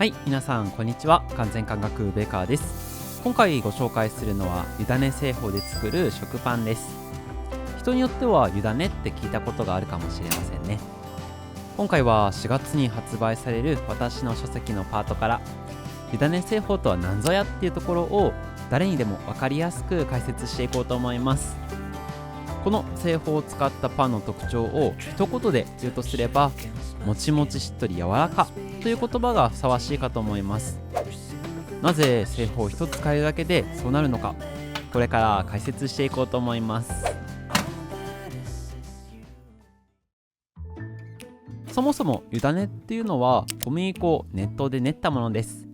はい、皆さんこんにちは。完全感覚ベーカーです。今回ご紹介するのは湯種製法で作る食パンです。人によっては湯種って聞いたことがあるかもしれませんね。今回は4月に発売される私の書籍のパートから湯種製法とは何ぞやっていうところを誰にでも分かりやすく解説していこうと思います。この製法を使ったパンの特徴を一言で言うとすれば、もちもちしっとり柔らかという言葉がふさわしいかと思います。なぜ製法を一つ変えるだけでそうなるのか、これから解説していこうと思います。そもそも湯種っていうのは小麦粉を熱湯で練ったものです。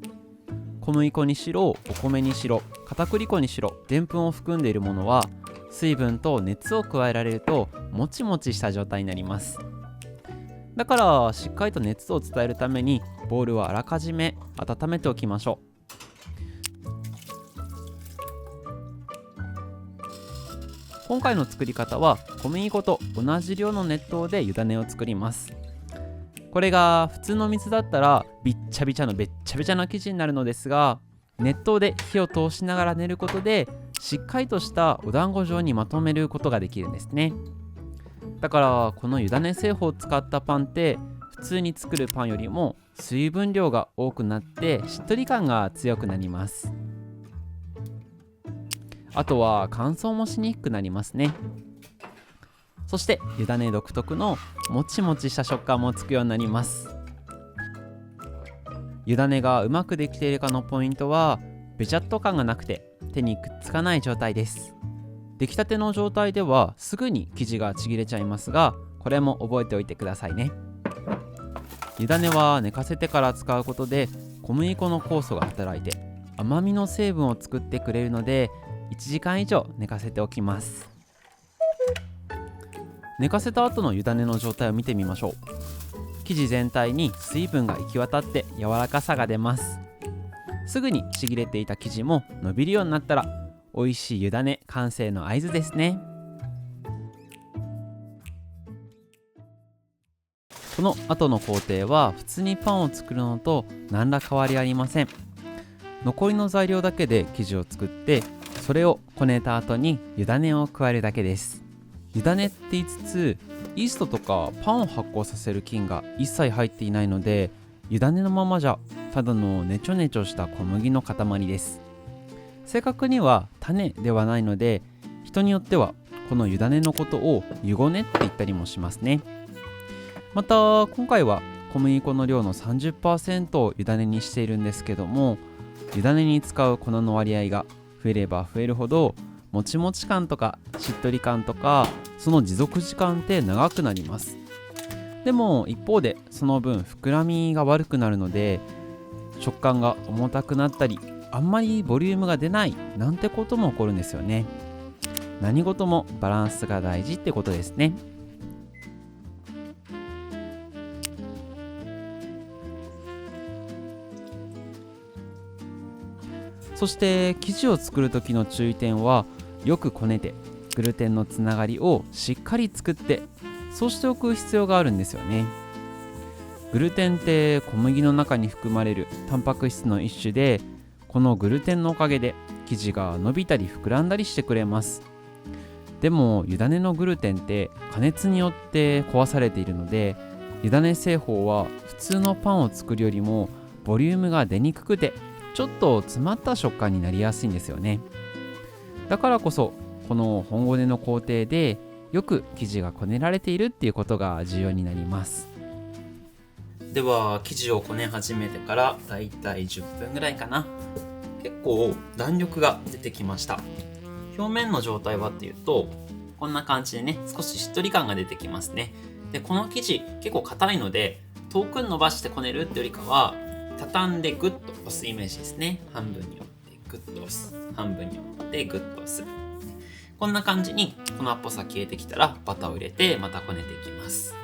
小麦粉にしろ、お米にしろ、片栗粉にしろ、でんぷんを含んでいるものは水分と熱を加えられるともちもちした状態になります。だからしっかりと熱を伝えるためにボウルはあらかじめ温めておきましょう。今回の作り方は小麦粉と同じ量の熱湯で湯種を作ります。これが普通の水だったらびっちゃびちゃのべっちゃべちゃな生地になるのですが、熱湯で火を通しながら練ることでしっかりとしたお団子状にまとめることができるんですね。だからこの湯種製法を使ったパンって普通に作るパンよりも水分量が多くなってしっとり感が強くなります。あとは乾燥もしにくくなりますね。そして湯種独特のもちもちした食感もつくようになります。湯種がうまくできているかのポイントはべちゃっと感がなくて手にくっつかない状態です。出来たての状態ではすぐに生地がちぎれちゃいますが、これも覚えておいてくださいね。湯種は寝かせてから使うことで小麦粉の酵素が働いて甘みの成分を作ってくれるので1時間以上寝かせておきます。寝かせた後の湯種の状態を見てみましょう。生地全体に水分が行き渡って柔らかさが出ます。すぐにちぎれていた生地も伸びるようになったら美味しい湯種完成の合図ですね。この後の工程は普通にパンを作るのと何ら変わりありません。残りの材料だけで生地を作って、それをこねた後に湯種を加えるだけです。湯種って言いつつイーストとかパンを発酵させる菌が一切入っていないので、湯種のままじゃただのネチョネチョした小麦の塊です。正確には種ではないので、人によってはこの湯種のことを湯ごねって言ったりもしますね。また今回は小麦粉の量の 30% を湯種にしているんですけども、湯種に使う粉の割合が増えれば増えるほどもちもち感とかしっとり感とかその持続時間って長くなります。でも一方でその分膨らみが悪くなるので食感が重たくなったり、あんまりボリュームが出ないなんてことも起こるんですよね。何事もバランスが大事ってことですね。そして生地を作る時の注意点は、よくこねてグルテンのつながりをしっかり作ってそうしておく必要があるんですよね。グルテンって小麦の中に含まれるタンパク質の一種で、このグルテンのおかげで生地が伸びたり膨らんだりしてくれます。でも湯種のグルテンって加熱によって壊されているので、湯種製法は普通のパンを作るよりもボリュームが出にくくてちょっと詰まった食感になりやすいんですよね。だからこそこの本ごねの工程でよく生地がこねられているっていうことが重要になります。では生地をこね始めてからだいたい10分ぐらいかな。結構弾力が出てきました。表面の状態はっていうとこんな感じでね、少ししっとり感が出てきますね。でこの生地結構硬いので遠くに伸ばしてこねるってよりかは畳んでグッと押すイメージですね。半分に折ってグッと押す、半分に折ってグッと押す。こんな感じに粉っぽさ消えてきたらバターを入れてまたこねていきます。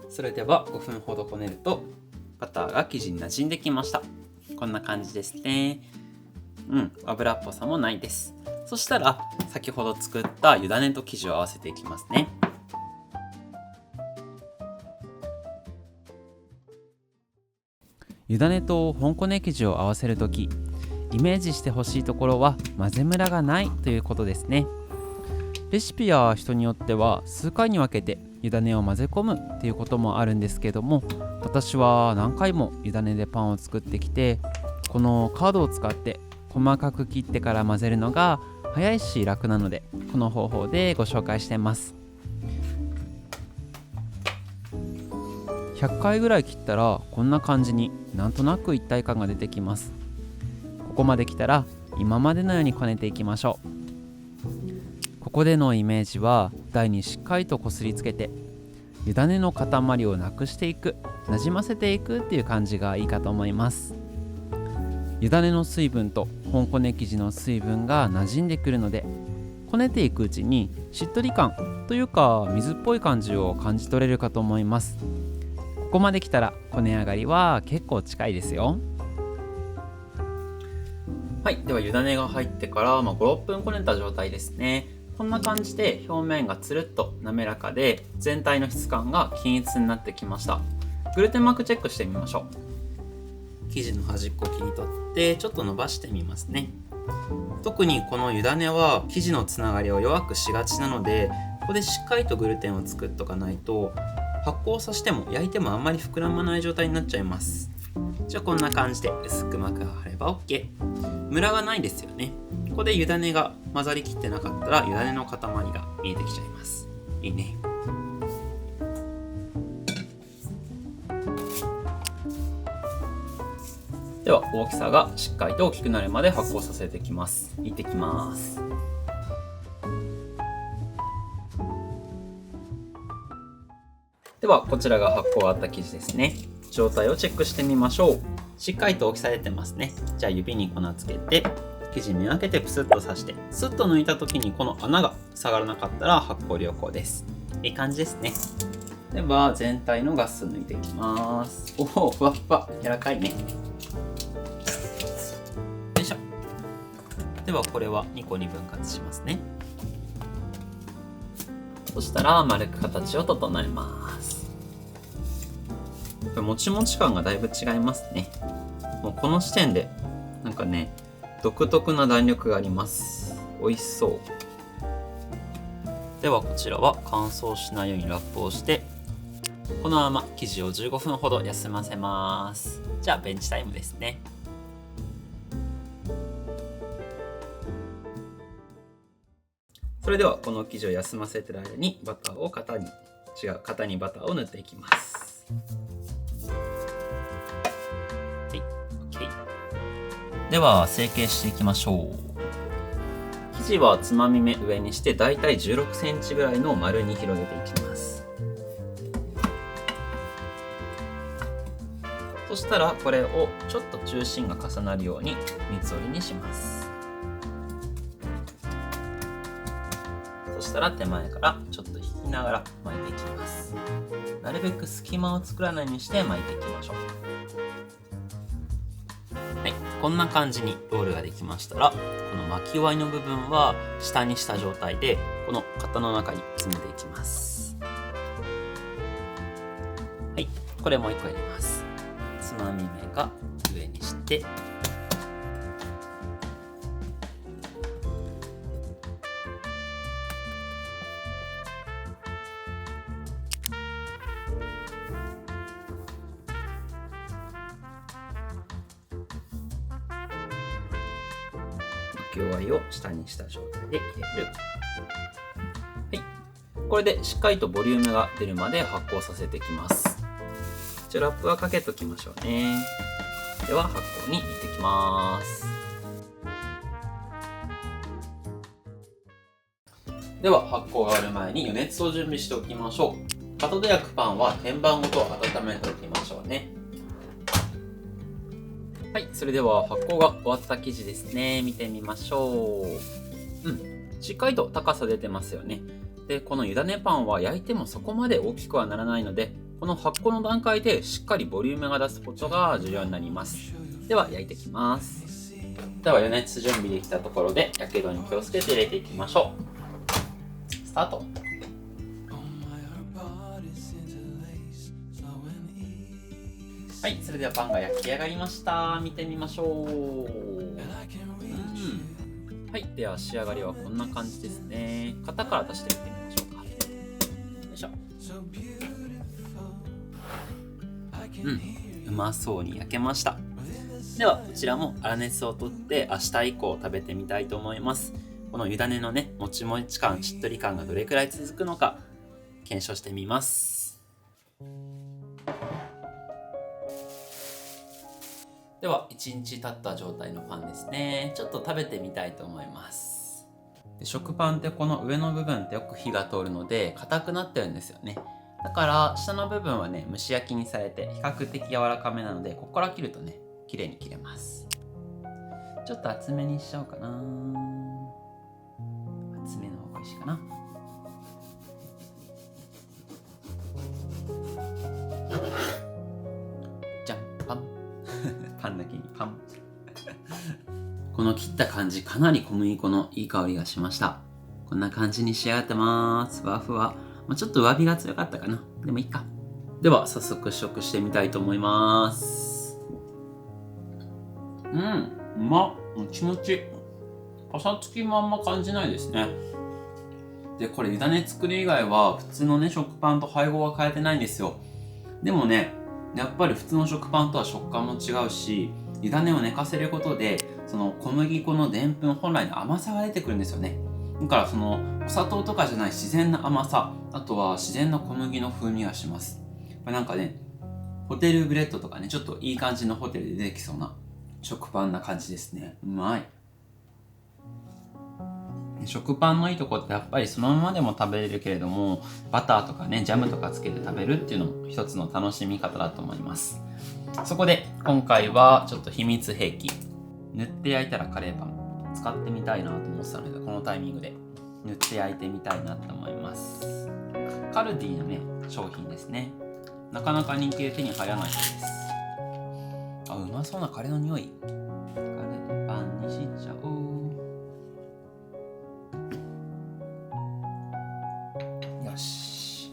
それでは5分ほどこねるとバターが生地に馴染んできました。こんな感じですね。油っぽさもないです。そしたら先ほど作った湯種と生地を合わせていきますね。湯種と本こね生地を合わせるとき、イメージしてほしいところは混ぜムラがないということですね。レシピや人によっては数回に分けて湯種を混ぜ込むっていうこともあるんですけども、私は何回も湯種でパンを作ってきて、このカードを使って細かく切ってから混ぜるのが早いし楽なので、この方法でご紹介してます。100回ぐらい切ったらこんな感じになんとなく一体感が出てきます。ここまで来たら今までのようにこねていきましょう。ここでのイメージは台にしっかりとこすりつけて湯種の塊をなくしていく、なじませていくっていう感じがいいかと思います。湯種の水分と本こね生地の水分が馴染んでくるので、こねていくうちにしっとり感というか水っぽい感じを感じ取れるかと思います。ここまで来たらこね上がりは結構近いですよ。はい、では湯種が入ってから5、6分こねた状態ですね。こんな感じで表面がつるっと滑らかで全体の質感が均一になってきました。グルテンマークチェックしてみましょう。生地の端っこを切り取ってちょっと伸ばしてみますね。特にこの湯種は生地のつながりを弱くしがちなので、ここでしっかりとグルテンを作っとかないと発酵させても焼いてもあんまり膨らまない状態になっちゃいます。じゃあこんな感じで薄く膜が張れば OK。 ムラがないですよね。ここで湯種が混ざりきってなかったら湯種の塊が見えてきちゃいます。いいね。では大きさがしっかりと大きくなるまで発酵させていきます。いってきます。ではこちらが発酵があった生地ですね。状態をチェックしてみましょう。しっかりと大きさ出てますね。じゃあ指に粉つけて生地目開けてプスッと刺して、スッと抜いた時にこの穴が下がらなかったら発酵良好です。いい感じですね。では全体のガス抜いていきます。おお、ふわふわ、柔らかいね。よいしょ。ではこれは2個に分割しますね。そしたら丸く形を整えます。もちもち感がだいぶ違いますね。もうこの時点でなんかね、独特な弾力があります。美味しそう。ではこちらは乾燥しないようにラップをして、このまま生地を15分ほど休ませます。じゃあベンチタイムですね。それではこの生地を休ませている間に型にバターを塗っていきます。では成形していきましょう。生地はつまみ目上にしてだいたい16センチぐらいの丸に広げていきます。そしたらこれをちょっと中心が重なるように三つ折りにします。そしたら手前からちょっと引きながら巻いていきます。なるべく隙間を作らないようにして巻いていきましょう。はい、こんな感じにロールができましたら、この巻き終わりの部分は下にした状態でこの型の中に詰めていきます。はい、これもう1個やります。つまみ目が上にして巻き終わりを下にした状態で入れる。はい、これでしっかりとボリュームが出るまで発酵させていきます。じゃあラップはかけときましょうね。では発酵に入れていきます。では発酵が終わる前に予熱を準備しておきましょう。後で焼くパンは天板ごと温めておきましょうね。はい、それでは発酵が終わった生地ですね。見てみましょう。しっかりと高さ出てますよね。で、この湯種パンは焼いてもそこまで大きくはならないので、この発酵の段階でしっかりボリュームが出すことが重要になります。では焼いていきます。では余熱準備できたところでやけどに気をつけて入れていきましょう。スタート。はい、それではパンが焼き上がりました。見てみましょう。はい、では仕上がりはこんな感じですね。型から出してみてみましょうか。よいしょ。うまそうに焼けました。ではこちらも粗熱を取って明日以降食べてみたいと思います。この湯種のね、もちもち感、しっとり感がどれくらい続くのか検証してみます。では1日経った状態のパンですね。ちょっと食べてみたいと思います。で食パンってこの上の部分ってよく火が通るので硬くなってるんですよね。だから下の部分はね蒸し焼きにされて比較的柔らかめなので、ここから切るとね綺麗に切れます。ちょっと厚めにしちゃおうかな。厚めの方が美味しいかな。じゃんパンパンだけにパンこの切った感じ、かなり小麦粉のいい香りがしました。こんな感じに仕上がってます。ふわふわ。ちょっと上火が強かったかな。でもいいか。では早速試食してみたいと思います。うまっ。もちもち。パサつきもあんま感じないですね。でこれ湯種作る以外は普通のね食パンと配合は変えてないんですよ。でもねやっぱり普通の食パンとは食感も違うし、湯種を寝かせることでその小麦粉のでんぷん本来の甘さが出てくるんですよね。だからそのお砂糖とかじゃない自然な甘さ、あとは自然な小麦の風味がします。これなんかねホテルブレッドとかね、ちょっといい感じのホテルで出てきそうな食パンな感じですね。うまい。食パンのいいとこってやっぱりそのままでも食べれるけれども、バターとかねジャムとかつけて食べるっていうのも一つの楽しみ方だと思います。そこで今回はちょっと秘密兵器、塗って焼いたらカレーパン使ってみたいなと思ってたので、このタイミングで塗って焼いてみたいなと思います。カルディのね商品ですね。なかなか人気で手に入らないそうです。あ、うまそうなカレーの匂い。カレーパンにしちゃおう。よし。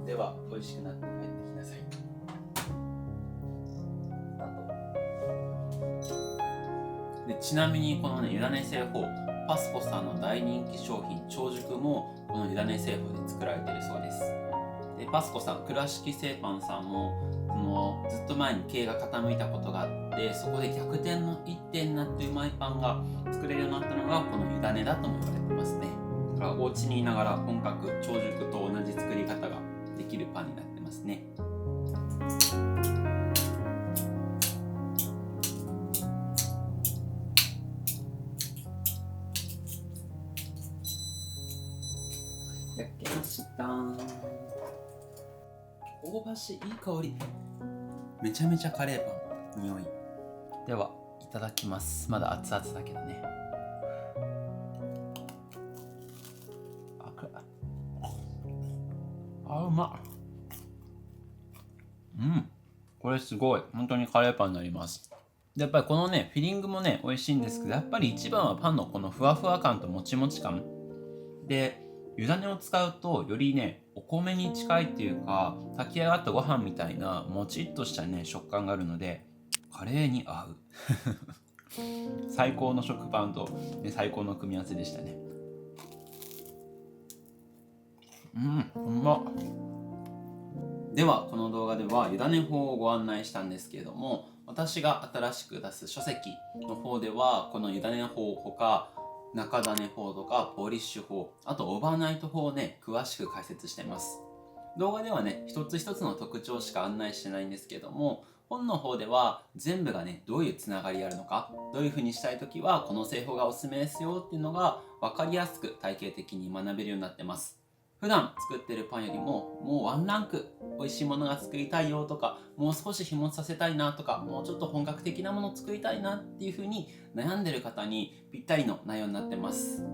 では美味しくなって帰ってきなさい。でちなみにこのね湯種製法、パスコさんの大人気商品長熟もこの湯種製法で作られているそうです。でパスコさん、倉敷製パンさんもそのずっと前に経営が傾いたことがあって、そこで逆転の一手になってうまいパンが作れるようになったのがこの湯種だとも言われてますね。だからお家にいながら本格長熟と同じ作り方ができるパンになってますね。焼けました。香ばしいいい香り。めちゃめちゃカレーパンの匂い。ではいただきます。まだ熱々だけどね。うまっ。これすごい本当にカレーパンになります。でやっぱりこのねフィリングもね美味しいんですけど、やっぱり一番はパンのこのふわふわ感ともちもち感で、湯種を使うとよりねお米に近いっていうか、炊き上がったご飯みたいなもちっとしたね食感があるのでカレーに合う最高の食パンと、ね、最高の組み合わせでしたね。うまっ。ではこの動画では湯種法をご案内したんですけれども、私が新しく出す書籍の方ではこの湯種法ほか中種法とかポリッシュ法、あとオーバーナイト法をね詳しく解説してます。動画ではね一つ一つの特徴しか案内してないんですけれども、本の方では全部がねどういうつながりあるのか、どういう風にしたいときはこの製法がおすすめですよっていうのが分かりやすく体系的に学べるようになってます。普段作ってるパンよりももうワンランク美味しいものが作りたいよとか、もう少し日持ちさせたいなとか、もうちょっと本格的なものを作りたいなっていう風に悩んでる方にぴったりの内容になってます。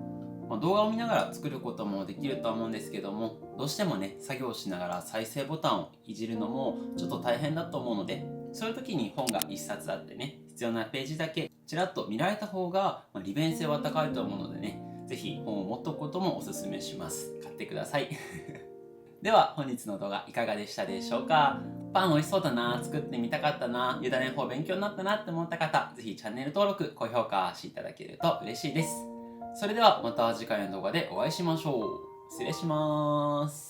動画を見ながら作ることもできるとは思うんですけども、どうしてもね作業しながら再生ボタンをいじるのもちょっと大変だと思うので、そういう時に本が1冊あってね、必要なページだけちらっと見られた方が利便性は高いと思うのでね、ぜひ本を持っとくこともおすすめします。買ってくださいでは本日の動画いかがでしたでしょうか。パン美味しそうだな、作ってみたかったな、ゆだね法勉強になったなって思った方、ぜひチャンネル登録、高評価していただけると嬉しいです。それではまた次回の動画でお会いしましょう。失礼します。